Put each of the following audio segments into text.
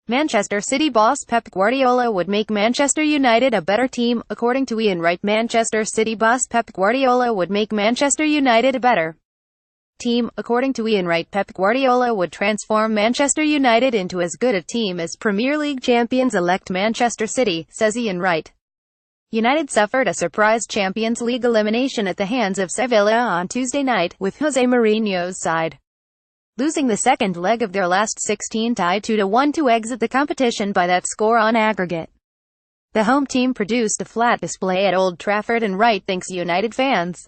Manchester City boss Pep Guardiola would make Manchester United a better team, according to Ian Wright. Manchester City boss Pep Guardiola would make Manchester United a better team, according to Ian Wright. Pep Guardiola would transform Manchester United into as good a team as Premier League champions-elect Manchester City, says Ian Wright. United suffered a surprise Champions League elimination at the hands of Sevilla on Tuesday night, with Jose Mourinho's side losing the second leg of their last 16 tied 2-1 to exit the competition by that score on aggregate. The home team produced a flat display at Old Trafford, and Wright thinks United fans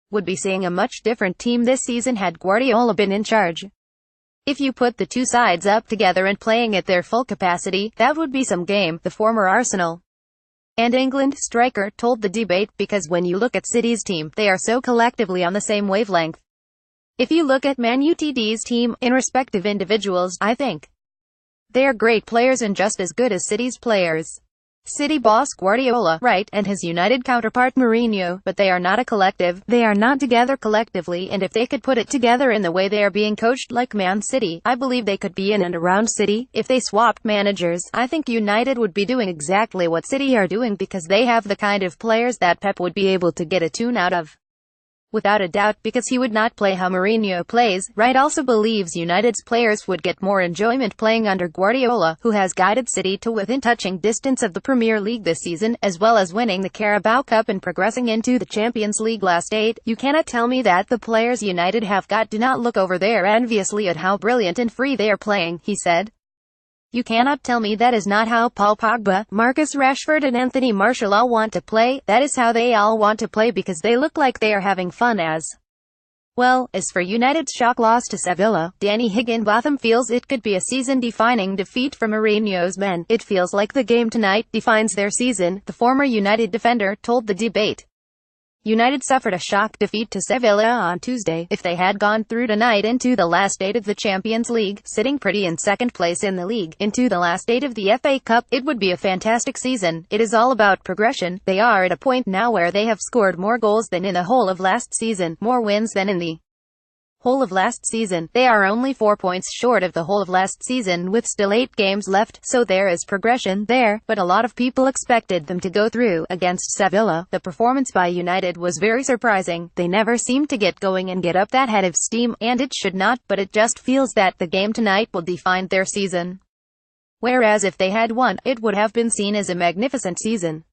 would be seeing a much different team this season had Guardiola been in charge. If you put the two sides up together and playing at their full capacity, that would be some game, the former Arsenal and England striker told the debate, because when you look at City's team, they are so collectively on the same wavelength. If you look at Man Utd's team, in respective individuals, I think they are great players and just as good as City's players. City boss Guardiola, Wright, and his United counterpart Mourinho, but they are not a collective, they are not together collectively, and if they could put it together in the way they are being coached like Man City, I believe they could be in and around City. If they swapped managers, I think United would be doing exactly what City are doing, because they have the kind of players that Pep would be able to get a tune out of. Without a doubt, because he would not play how Mourinho plays. Wright also believes United's players would get more enjoyment playing under Guardiola, who has guided City to within touching distance of the Premier League this season, as well as winning the Carabao Cup and progressing into the Champions League last 8. You cannot tell me that the players United have got do not look over there enviously at how brilliant and free they are playing, he said. You cannot tell me that is not how Paul Pogba, Marcus Rashford and Anthony Martial all want to play. That is how they all want to play, because they look like they are having fun as well. As for United's shock loss to Sevilla, Danny Higginbotham feels it could be a season-defining defeat for Mourinho's men. It feels like the game tonight defines their season, the former United defender told the debate. United suffered a shock defeat to Sevilla on Tuesday. If they had gone through tonight into the last 8 of the Champions League, sitting pretty in second place in the league, into the last 8 of the FA Cup, it would be a fantastic season. It is all about progression. They are at a point now where they have scored more goals than in the whole of last season, more wins than in the whole of last season. They are only 4 points short of the whole of last season with still 8 games left, so there is progression there, but a lot of people expected them to go through. Against Sevilla, the performance by United was very surprising. They never seem to get going and get up that head of steam, and it should not, but it just feels that the game tonight will define their season. Whereas if they had won, it would have been seen as a magnificent season.